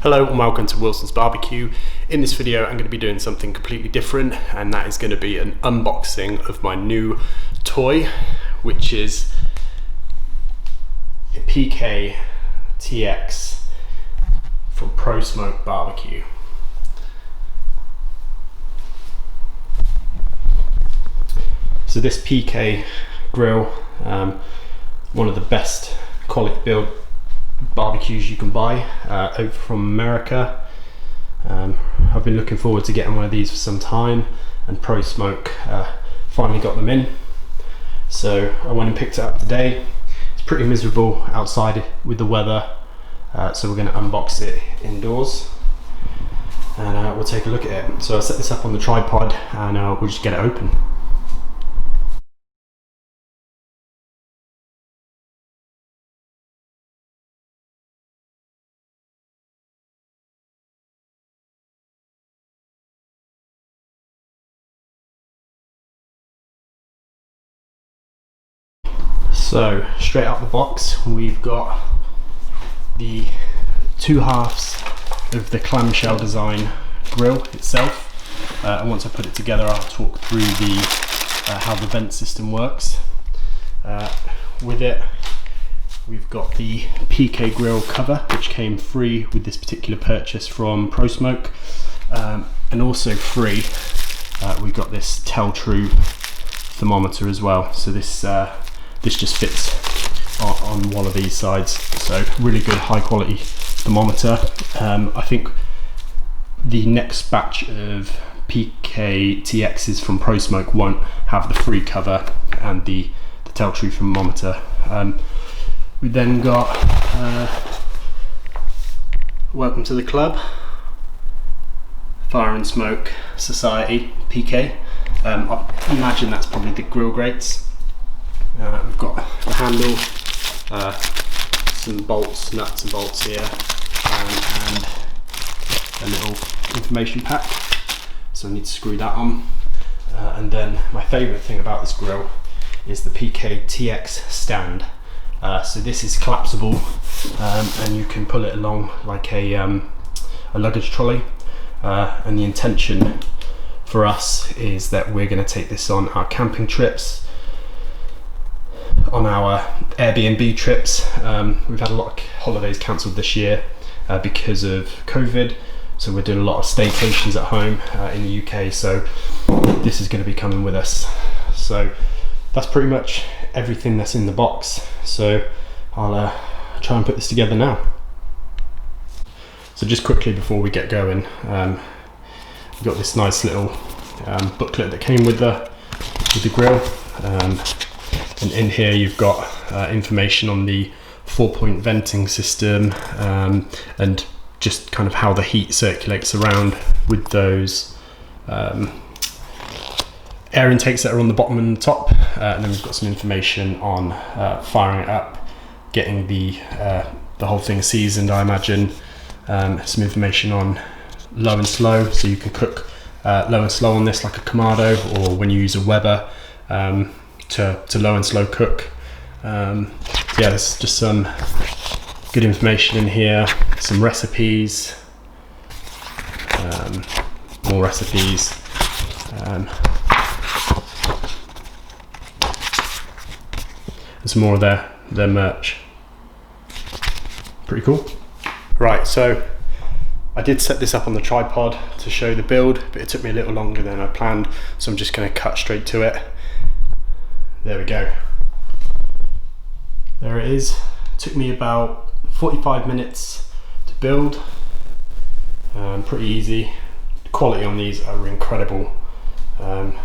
Hello and welcome to Wilson's Barbecue. In this video I'm going to be doing something completely different, and that is going to be an unboxing of my new toy, which is a PKTX from Pro Smoke Barbecue. So this PK grill, one of the best quality build barbecues you can buy over from America. I've been looking forward to getting one of these for some time, and Pro Smoke finally got them in. So I went and picked it up today. It's pretty miserable outside with the weather, so we're going to unbox it indoors and we'll take a look at it. So I set this up on the tripod and we'll just get it open. So straight out the box we've got the two halves of the clamshell design grill itself, and once I put it together I'll talk through the how the vent system works. With it we've got the PK grill cover, which came free with this particular purchase from Pro Smoke, and also free we've got this True thermometer as well. So this just fits on one of these sides, so really good high quality thermometer. I think the next batch of PKTXs from Pro Smoke won't have the free cover and the True thermometer. We then got welcome to the club, Fire and Smoke Society PK. I imagine that's probably the grill grates. We've got the handle, some bolts, nuts and bolts here, and a little information pack, so I need to screw that on. And then my favourite thing about this grill is the PKTX stand. So this is collapsible, and you can pull it along like a luggage trolley, and the intention for us is that we're going to take this on our camping trips, on our Airbnb trips. We've had a lot of holidays cancelled this year because of COVID, so we're doing a lot of staycations at home in the UK, so this is going to be coming with us. So that's pretty much everything that's in the box, so I'll try and put this together now. So just quickly before we get going, we've got this nice little booklet that came with the grill. And in here you've got information on the 4-point venting system, and just kind of how the heat circulates around with those air intakes that are on the bottom and the top. And then we've got some information on firing it up, getting the whole thing seasoned, I imagine. Some information on low and slow, so you can cook low and slow on this like a Kamado, or when you use a Weber, to low and slow cook. Yeah, there's just some good information in here, some recipes, more recipes, and some more of their merch. Pretty cool. Right, so I did set this up on the tripod to show the build, but it took me a little longer than I planned, so I'm just going to cut straight to it. There we go. There it is. It took me about 45 minutes to build. Pretty easy. The quality on these are incredible. Hand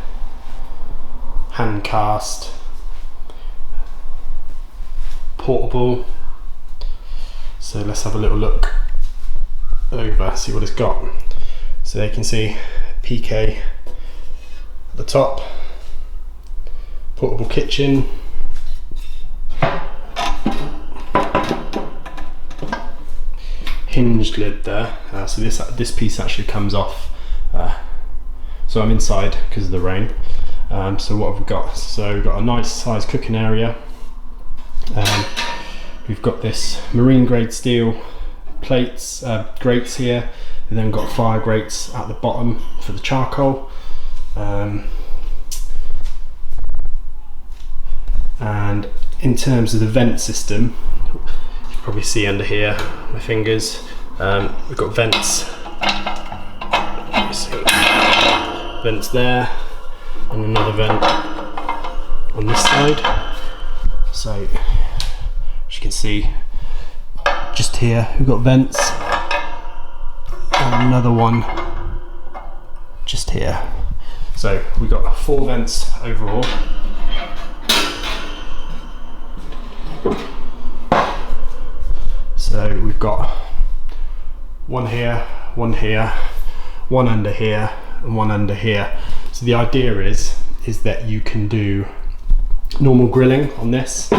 cast, portable. So let's have a little look over, see what it's got. So you can see PK at the top. Portable kitchen, hinged lid there. So this piece actually comes off. So I'm inside because of the rain. So what have we got? So we've got a nice sized cooking area. We've got this marine grade steel plates, grates here, and then got fire grates at the bottom for the charcoal. And in terms of the vent system, you can probably see under here, my fingers, we've got vents. Let me see. Vents there, and another vent on this side. So, as you can see, just here we've got vents, and another one just here. So we've got 4 vents overall. So we've got one here, one here, one under here, and one under here. So the idea is that you can do normal grilling on this.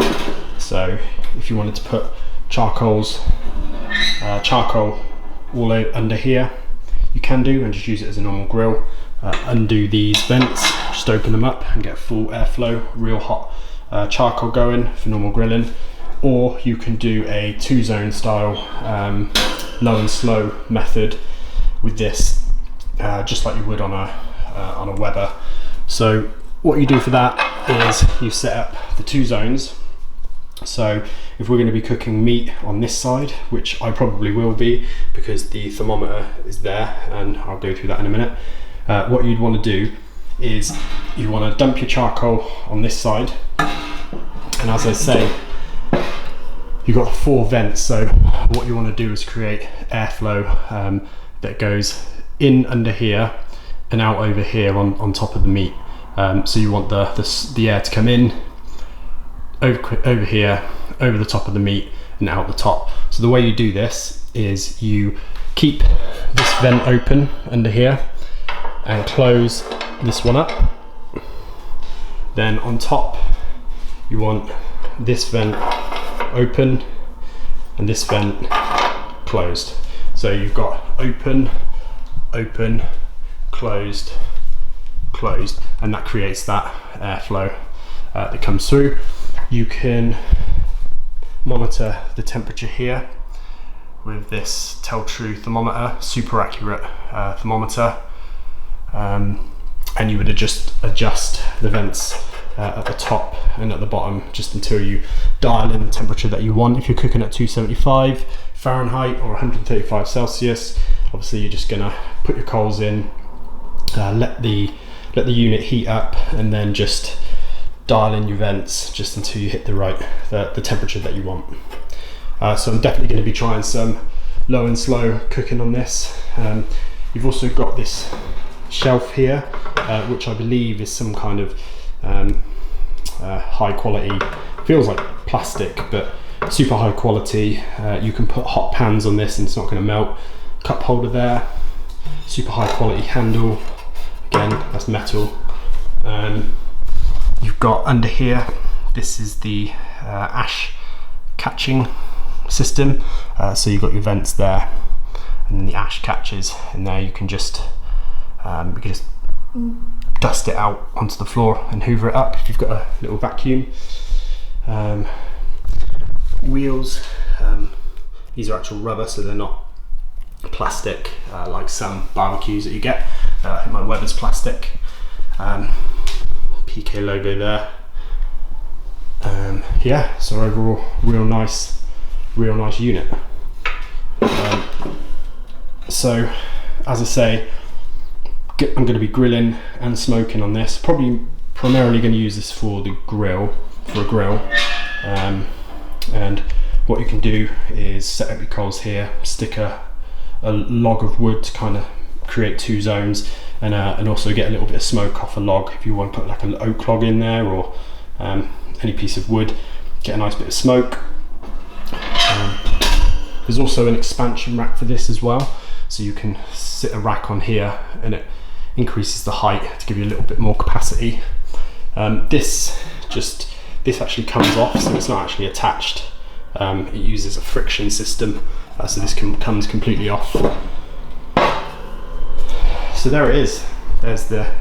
So if you wanted to put charcoal all under here, you can do, and just use it as a normal grill. Undo these vents, just open them up and get full airflow, real hot charcoal going for normal grilling. Or you can do a 2-zone style low and slow method with this, just like you would on a Weber. So what you do for that is you set up the 2 zones. So if we're going to be cooking meat on this side, which I probably will be because the thermometer is there, and I'll go through that in a minute, what you'd want to do is you want to dump your charcoal on this side, and as I say, you've got 4 vents. So what you want to do is create airflow that goes in under here and out over here on top of the meat. So you want the air to come in over here, over the top of the meat, and out the top. So the way you do this is you keep this vent open under here and close this one up. Then on top you want this vent open and this vent closed. So you've got open, open, closed, closed, and that creates that airflow that comes through. You can monitor the temperature here with this Tell True thermometer, super accurate thermometer, and you would adjust the vents at the top and at the bottom just until you dial in the temperature that you want. If you're cooking at 275 Fahrenheit or 135 Celsius, obviously you're just gonna put your coals in, let the unit heat up, and then just dial in your vents just until you hit the temperature that you want. So I'm definitely going to be trying some low and slow cooking on this. You've also got this shelf here, which I believe is some kind of high quality, feels like plastic, but super high quality. You can put hot pans on this and it's not going to melt. Cup holder there, super high quality handle, again that's metal. You've got under here, this is the ash catching system. So you've got your vents there, and then the ash catches in there. You can just dust it out onto the floor and hoover it up if you've got a little vacuum. Wheels, these are actual rubber, so they're not plastic like some barbecues that you get. I think my Weber's plastic. PK logo there. Yeah, so overall real nice unit. So as I say, I'm going to be grilling and smoking on this. Probably primarily going to use this for a grill. And what you can do is set up your coals here, stick a log of wood to kind of create 2 zones, and also get a little bit of smoke off a log if you want to put like an oak log in there, or any piece of wood, get a nice bit of smoke. There's also an expansion rack for this as well, so you can sit a rack on here and it increases the height to give you a little bit more capacity. This actually comes off, so it's not actually attached. It uses a friction system, so this comes completely off. So there it is. There's the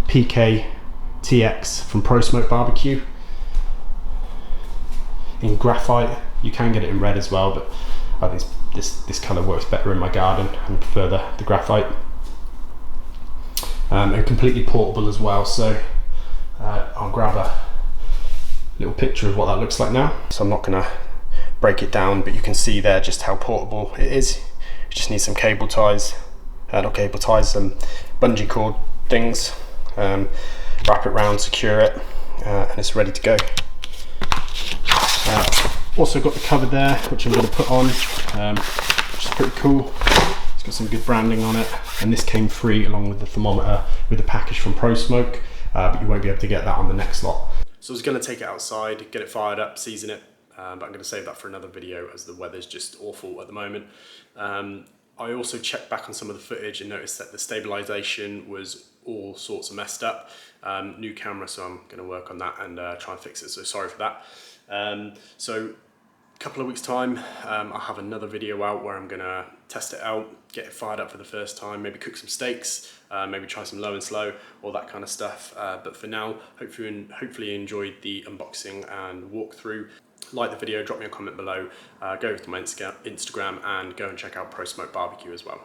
PKTX from Pro Smoke Barbecue in graphite. You can get it in red as well, but I think it's this colour works better in my garden and prefer the graphite. And completely portable as well, so I'll grab a little picture of what that looks like now. So I'm not going to break it down, but you can see there just how portable it is. You just need some cable ties, not cable ties, some bungee cord things, wrap it round, secure it, and it's ready to go. Also got the cover there, which I'm going to put on, which is pretty cool. It's got some good branding on it, and this came free along with the thermometer with a package from Pro Smoke, but you won't be able to get that on the next lot. So I was going to take it outside, get it fired up, season it, but I'm going to save that for another video as the weather's just awful at the moment. I also checked back on some of the footage and noticed that the stabilization was all sorts of messed up. New camera, so I'm going to work on that and try and fix it, so sorry for that. So a couple of weeks time, I'll have another video out where I'm going to test it out, get it fired up for the first time, maybe cook some steaks, maybe try some low and slow, all that kind of stuff. But for now, hopefully you enjoyed the unboxing and walkthrough. Like the video, drop me a comment below, go over to my Instagram and go and check out Pro Smoke Barbecue as well.